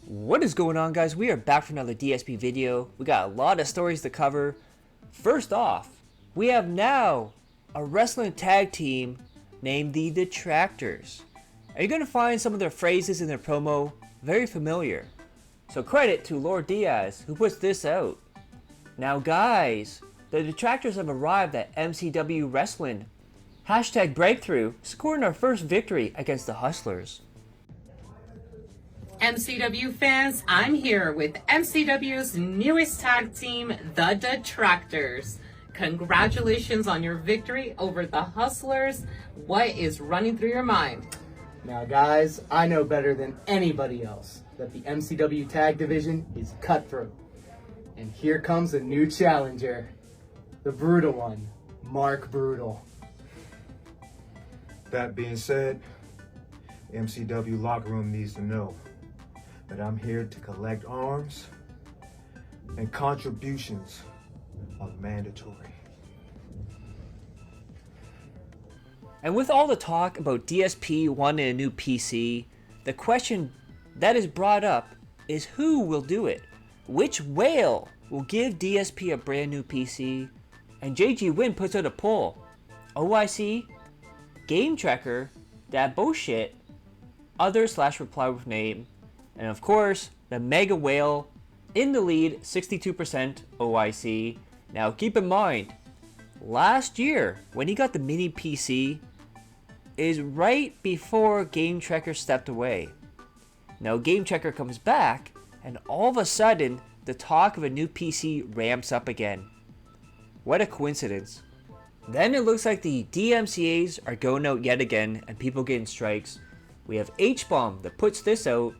What is going on, guys? We are back for another DSP video. We got a lot of stories to cover. First off, we have now a wrestling tag team named the Detractors. Are you going to find some of their phrases in their promo very familiar? So credit to Lord Diaz who puts this out. Now guys, the Detractors have arrived at MCW Wrestling. Hashtag breakthrough, scoring our first victory against the Hustlers. MCW fans, I'm here with MCW's newest tag team, the Detractors. Congratulations on your victory over the Hustlers. What is running through your mind? Now guys, I know better than anybody else that the MCW tag division is cutthroat. And here comes a new challenger. The brutal one, Mark Brutal. That being said, the MCW locker room needs to know that I'm here to collect arms and contributions are mandatory. And with all the talk about DSP wanting a new PC, the question that is brought up is who will do it? Which whale will give DSP a brand new PC? And JG Win puts out a poll. OIC, Game Tracker, that bullshit, other/reply with name, and of course, the Mega Whale in the lead, 62% OIC. Now keep in mind, last year when he got the mini PC is right before Game Tracker stepped away. Now Game Tracker comes back and all of a sudden the talk of a new PC ramps up again. What a coincidence. Then it looks like the DMCAs are going out yet again and people getting strikes. We have H-Bomb that puts this out.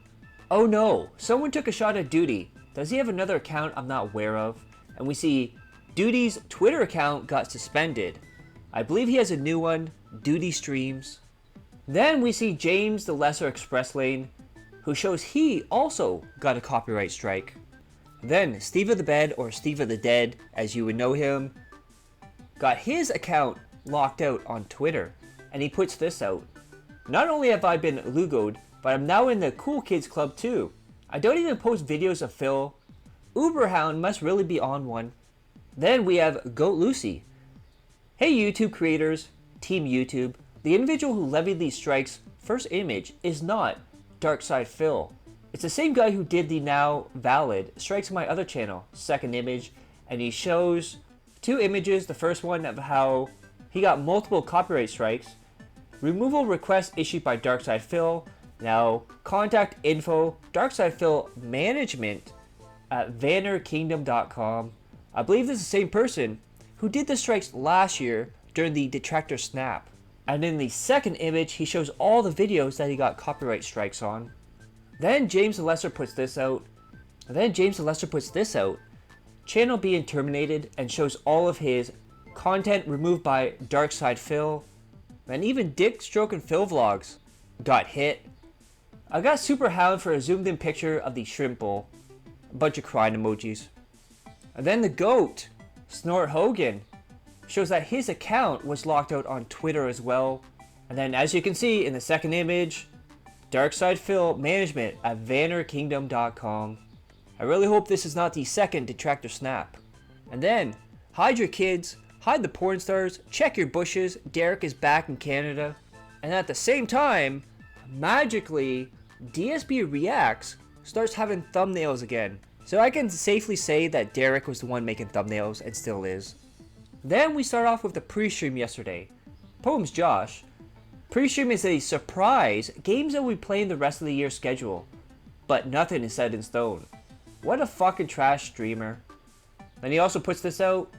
Oh no, someone took a shot at Duty. Does he have another account I'm not aware of? And we see Duty's Twitter account got suspended. I believe he has a new one, Duty Streams. Then we see James the Lesser Express Lane, who shows he also got a copyright strike. Then Steve of the Bed, or Steve of the Dead as you would know him, got his account locked out on Twitter. And he puts this out. Not only have I been Lugoed, but I'm now in the Cool Kids Club too. I don't even post videos of Phil. Uberhound must really be on one. Then we have Goat Lucy. Hey YouTube creators, Team YouTube, the individual who levied these strikes, first image, is not Darkside Phil. It's the same guy who did the now valid strikes on my other channel, second image, and he shows two images, the first one of how he got multiple copyright strikes, removal request issued by Darkside Phil. Now, contact info, Darkside Phil management at vannerkingdom.com. I believe this is the same person who did the strikes last year during the Detractor snap. And in the second image, he shows all the videos that he got copyright strikes on. Then James the Lesser puts this out. Channel being terminated and shows all of his content removed by Darkside Phil. And even Dick Stroke and Phil vlogs got hit. I got Super Hound for a zoomed in picture of the shrimp bowl. A bunch of crying emojis. And then the GOAT, Snort Hogan, shows that his account was locked out on Twitter as well. And then as you can see in the second image, Darkside Phil management at vannerkingdom.com. I really hope this is not the second Detractor snap. And then, hide your kids, hide the porn stars, check your bushes, Derek is back in Canada. And at the same time, magically, DSP Reacts starts having thumbnails again. So I can safely say that Derek was the one making thumbnails and still is. Then we start off with the pre-stream yesterday. Poems Josh. Pre-stream is a surprise games that we play in the rest of the year schedule. But nothing is set in stone. What a fucking trash streamer. Then he also puts this out.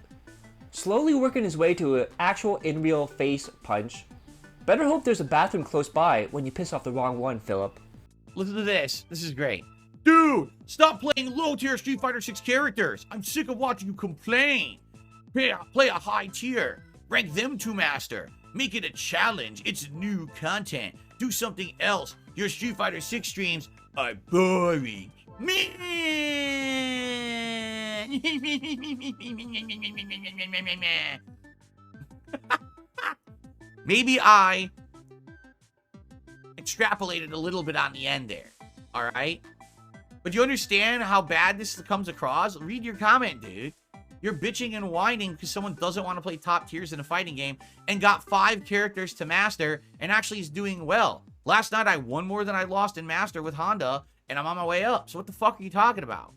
Slowly working his way to an actual in-real face punch. Better hope there's a bathroom close by when you piss off the wrong one, Philip. Listen to this. This is great. Dude, stop playing low-tier Street Fighter 6 characters. I'm sick of watching you complain. Play a high tier. Rank them to master. Make it a challenge. It's new content. Do something else. Your Street Fighter 6 streams are boring. Maybe I extrapolated a little bit on the end there. All right? But you understand how bad this comes across? Read your comment, dude. You're bitching and whining because someone doesn't want to play top tiers in a fighting game and got 5 characters to master and actually is doing well. Last night, I won more than I lost in master with Honda, and I'm on my way up. So what the fuck are you talking about?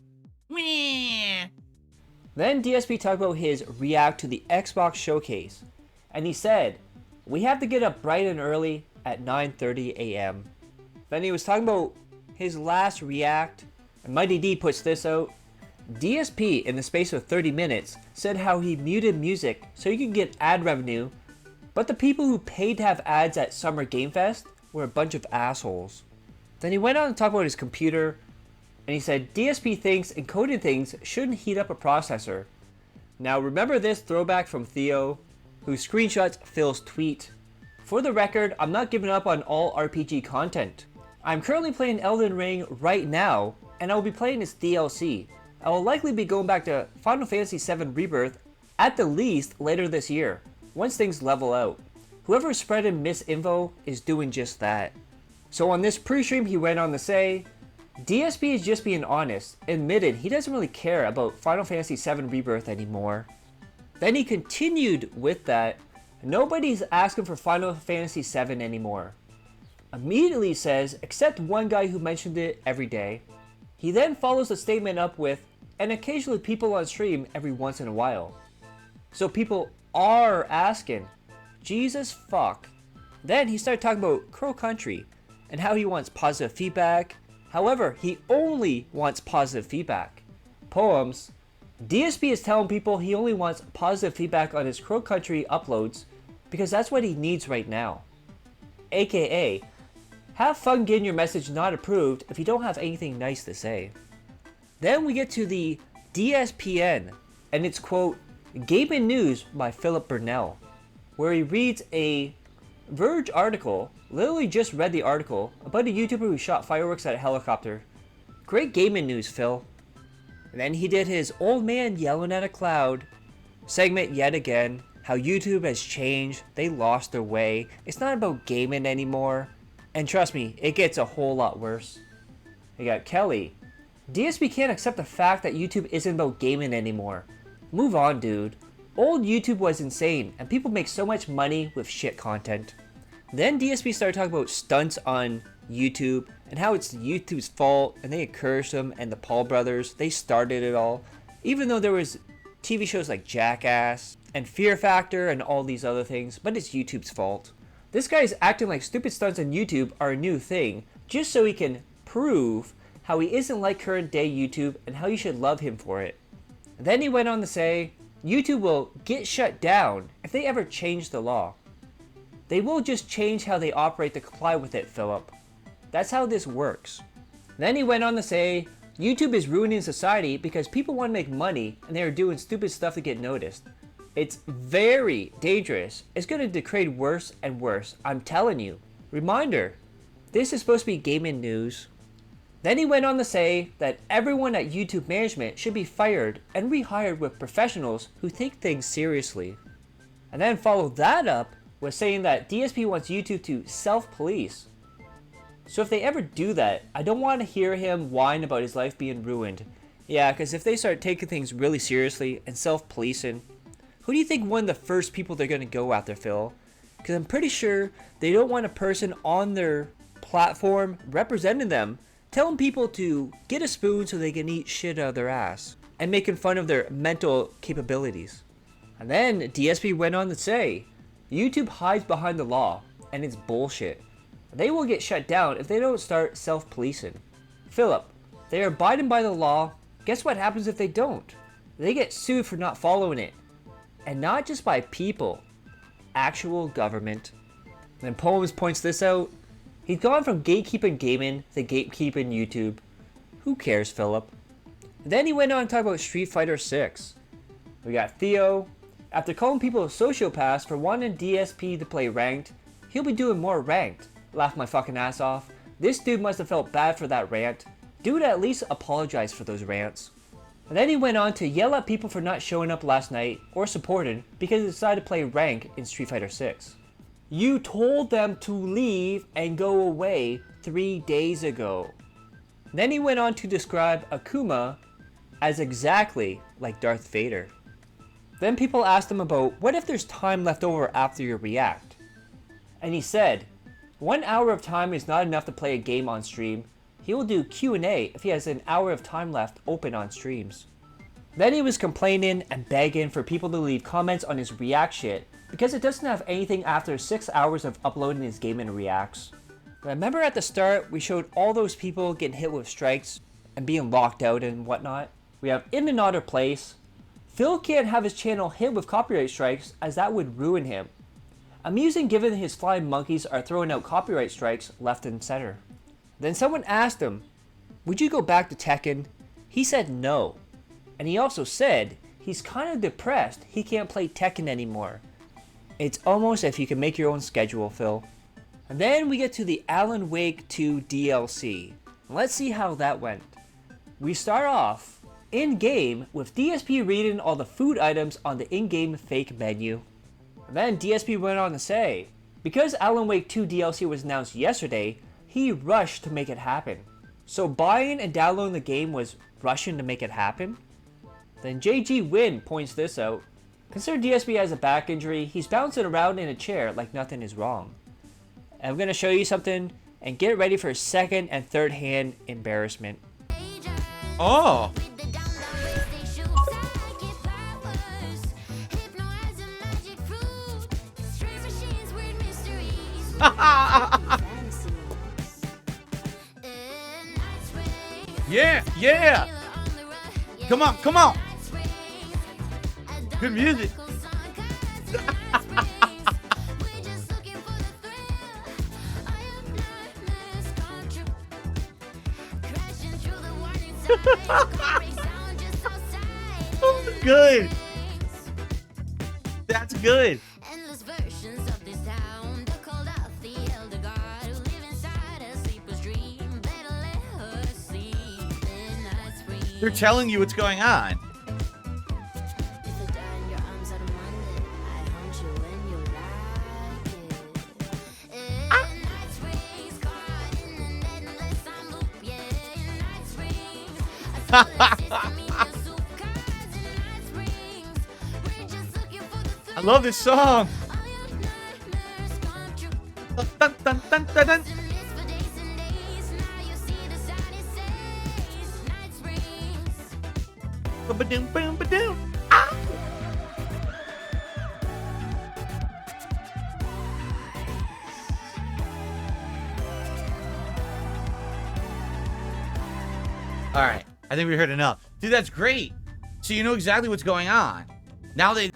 Meh. Then DSP talked about his react to the Xbox showcase, and he said, "We have to get up bright and early at 9:30 a.m. Then he was talking about his last react, and Mighty D puts this out. DSP, in the space of 30 minutes, said how he muted music so he could get ad revenue, but the people who paid to have ads at Summer Game Fest were a bunch of assholes." Then he went on to talk about his computer, and he said DSP thinks encoded things shouldn't heat up a processor. Now remember this throwback from Theo, who screenshots Phil's tweet. "For the record, I'm not giving up on all RPG content. I'm currently playing Elden Ring right now, and I will be playing its DLC. I will likely be going back to Final Fantasy VII Rebirth at the least later this year, once things level out. Whoever is spreading misinfo is doing just that." So on this pre-stream he went on to say, DSP is just being honest, admitted he doesn't really care about Final Fantasy VII Rebirth anymore. Then he continued with that, nobody's asking for Final Fantasy VII anymore. Immediately says, except one guy who mentioned it every day. He then follows the statement up with, and occasionally people on stream every once in a while. So people are asking, Jesus fuck. Then he started talking about Crow Country, and how he wants positive feedback. However, he only wants positive feedback. Poems. DSP is telling people he only wants positive feedback on his Crow Country uploads because that's what he needs right now. AKA, have fun getting your message not approved if you don't have anything nice to say. Then we get to the DSPN, and it's quote, Gaming News by Philip Burnell, where he reads a Verge article, literally just read the article, about a YouTuber who shot fireworks at a helicopter. Great gaming news, Phil. And then he did his old man yelling at a cloud segment yet again, how YouTube has changed, they lost their way, it's not about gaming anymore. And trust me, it gets a whole lot worse. We got Kelly. DSP can't accept the fact that YouTube isn't about gaming anymore. Move on, dude. Old YouTube was insane, and people make so much money with shit content. Then DSP started talking about stunts on YouTube, and how it's YouTube's fault, and they encouraged them, and the Paul brothers, they started it all. Even though there was TV shows like Jackass, and Fear Factor, and all these other things, but it's YouTube's fault. This guy is acting like stupid stunts on YouTube are a new thing, just so he can prove how he isn't like current day YouTube, and how you should love him for it. And then he went on to say, YouTube will get shut down if they ever change the law. They will just change how they operate to comply with it, Philip. That's how this works. Then he went on to say, YouTube is ruining society because people want to make money and they are doing stupid stuff to get noticed. It's very dangerous. It's going to degrade worse and worse, I'm telling you. Reminder, this is supposed to be gaming news. Then he went on to say that everyone at YouTube management should be fired and rehired with professionals who take things seriously. And then followed that up with saying that DSP wants YouTube to self-police. So if they ever do that, I don't want to hear him whine about his life being ruined. Yeah, because if they start taking things really seriously and self-policing, who do you think one of the first people they're going to go after, Phil? Because I'm pretty sure they don't want a person on their platform representing them telling people to get a spoon so they can eat shit out of their ass, and making fun of their mental capabilities. And then DSP went on to say, YouTube hides behind the law, and it's bullshit. They will get shut down if they don't start self-policing. Philip, they are abiding by the law. Guess what happens if they don't? They get sued for not following it. And not just by people, actual government. And then Poems points this out. He's gone from gatekeeping gaming to gatekeeping YouTube. Who cares, Philip? Then he went on to talk about Street Fighter 6. We got Theo. After calling people sociopaths for wanting DSP to play ranked, he'll be doing more ranked. Laugh my fucking ass off. This dude must have felt bad for that rant. Dude at least apologize for those rants. And then he went on to yell at people for not showing up last night or supporting because they decided to play rank in Street Fighter 6. You told them to leave and go away 3 days ago. Then he went on to describe Akuma as exactly like Darth Vader. Then people asked him about what if there's time left over after you react. And he said, 1 hour of time is not enough to play a game on stream. He will do Q&A if he has an hour of time left open on streams. Then he was complaining and begging for people to leave comments on his React shit because it doesn't have anything after 6 hours of uploading his game and reacts. Remember at the start we showed all those people getting hit with strikes and being locked out and whatnot? We have In Another Place. Phil can't have his channel hit with copyright strikes as that would ruin him. Amusing given his flying monkeys are throwing out copyright strikes left and center. Then someone asked him, would you go back to Tekken? He said no. And he also said he's kind of depressed he can't play Tekken anymore. It's almost if you can make your own schedule, Phil. And then we get to the Alan Wake 2 DLC. Let's see how that went. We start off in-game with DSP reading all the food items on the in-game fake menu. And then DSP went on to say, because Alan Wake 2 DLC was announced yesterday, he rushed to make it happen. So buying and downloading the game was rushing to make it happen? Then JG Win points this out. Consider DSP has a back injury, he's bouncing around in a chair like nothing is wrong. And I'm going to show you something and get ready for second and third hand embarrassment. Oh! Yeah, yeah! Come on, come on! Good music! Good! That's good! They're telling you what's going on. I love this song. Dun, dun, dun, dun, dun. Ba-ba-doom, boom, ba-doom. Ow! All right, I think we heard enough. Dude, that's great. So you know exactly what's going on. Now they...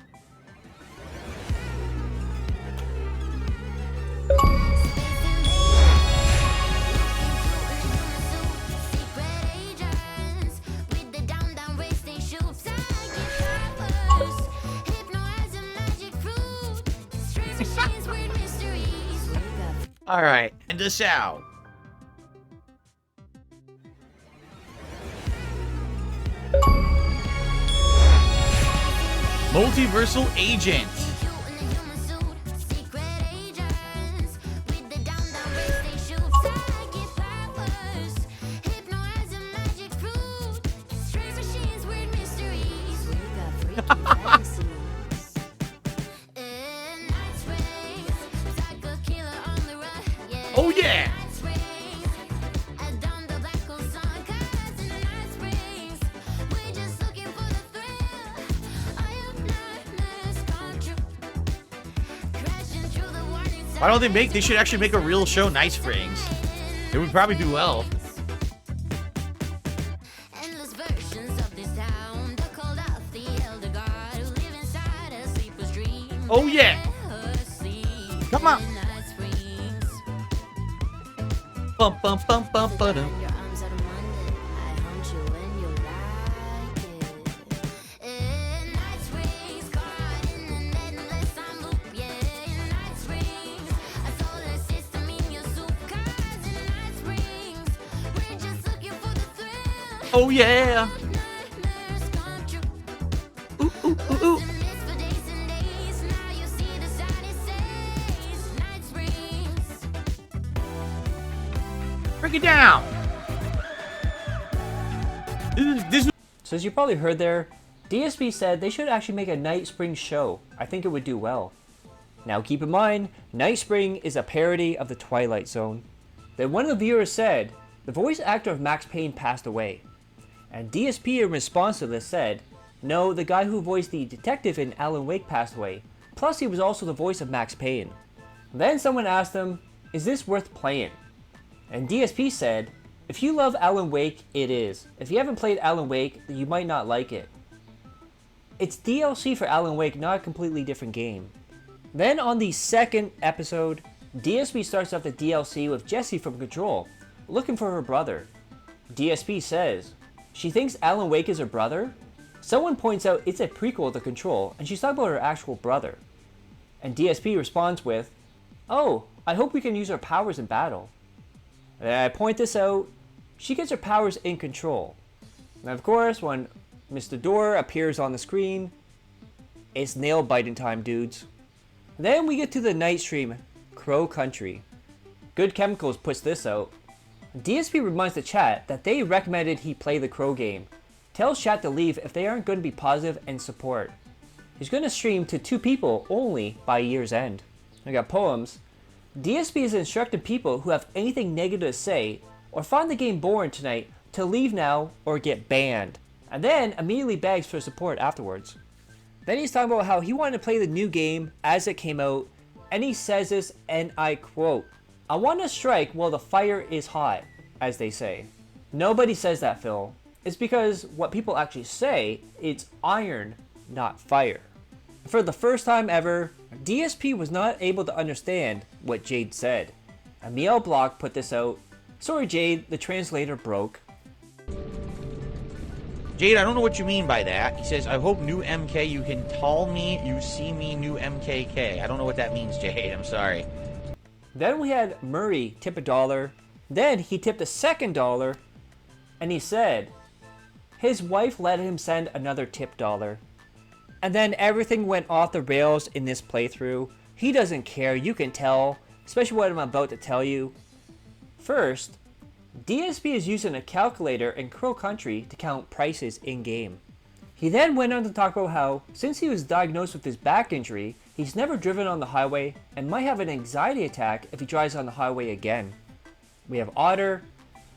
All right, and this out. Multiversal Agent. Oh yeah! Why don't they should actually make a real show, Night Springs. It would probably do well. Oh yeah! Come on! Bum bum bum bum ba-dum. Oh yeah! Ooh, ooh, ooh, ooh. Break it down! This So as you probably heard there, DSP said they should actually make a Night Spring show. I think it would do well. Now keep in mind, Night Spring is a parody of the Twilight Zone. Then one of the viewers said, the voice actor of Max Payne passed away. And DSP in response to this said, no, the guy who voiced the detective in Alan Wake passed away. Plus he was also the voice of Max Payne. Then someone asked him, is this worth playing? And DSP said, if you love Alan Wake, it is. If you haven't played Alan Wake, then you might not like it. It's DLC for Alan Wake, not a completely different game. Then on the second episode, DSP starts off the DLC with Jessie from Control, looking for her brother. DSP says, she thinks Alan Wake is her brother? Someone points out it's a prequel to Control, and she's talking about her actual brother. And DSP responds with, oh, I hope we can use our powers in battle. And I point this out, she gets her powers in Control. And of course, when Mr. Door appears on the screen, it's nail biting time, dudes. Then we get to the night stream, Crow Country. Good Chemicals puts this out. DSP reminds the chat that they recommended he play the Crow game. Tells chat to leave if they aren't going to be positive and support. He's going to stream to 2 people only by year's end. I got poems. DSP has instructed people who have anything negative to say or find the game boring tonight to leave now or get banned. And then immediately begs for support afterwards. Then he's talking about how he wanted to play the new game as it came out, and he says this, and I quote, I want to strike while the fire is hot, as they say. Nobody says that, Phil. It's because what people actually say, it's iron, not fire. For the first time ever, DSP was not able to understand what Jade said. Amiel Block put this out. Sorry Jade, the translator broke. Jade, I don't know what you mean by that. He says, I hope new MK you can tell me you see me new MKK. I don't know what that means, Jade. I'm sorry. Then we had Murray tip $1. Then he tipped a second $1. And he said, his wife let him send another tip $1. And then everything went off the rails in this playthrough. He doesn't care, you can tell. Especially what I'm about to tell you. First, DSP is using a calculator in Crow Country to count prices in-game. He then went on to talk about how, since he was diagnosed with his back injury, he's never driven on the highway and might have an anxiety attack if he drives on the highway again. We have Otter.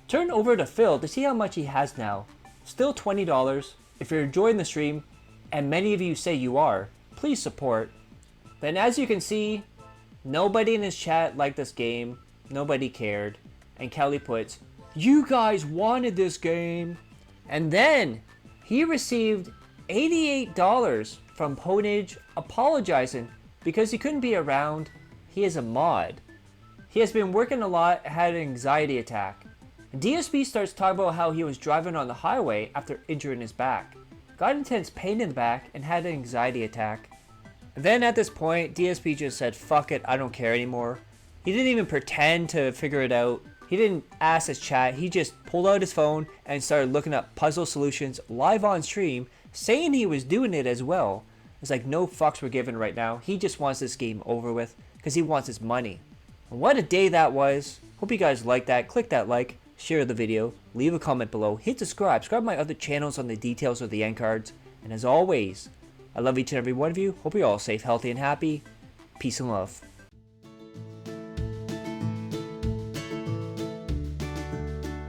Turn over to Phil to see how much he has now. Still $20. If you're enjoying the stream, and many of you say you are, please support. Then as you can see, nobody in his chat liked this game, nobody cared, and Kelly puts, you guys wanted this game. And then he received $88 from Ponage apologizing because he couldn't be around. He is a mod. He has been working a lot, had an anxiety attack. DSP starts talking about how he was driving on the highway after injuring his back. Got intense pain in the back and had an anxiety attack. And then at this point, DSP just said, fuck it, I don't care anymore. He didn't even pretend to figure it out. He didn't ask his chat, he just pulled out his phone and started looking up puzzle solutions live on stream, saying he was doing it as well. It's like no fucks were given right now. He just wants this game over with because he wants his money. And what a day that was. Hope you guys liked that. Click that like, share the video, leave a comment below, hit subscribe my other channels on the details of the end cards. And as always, I love each and every one of you. Hope you're all safe, healthy, and happy. Peace and love.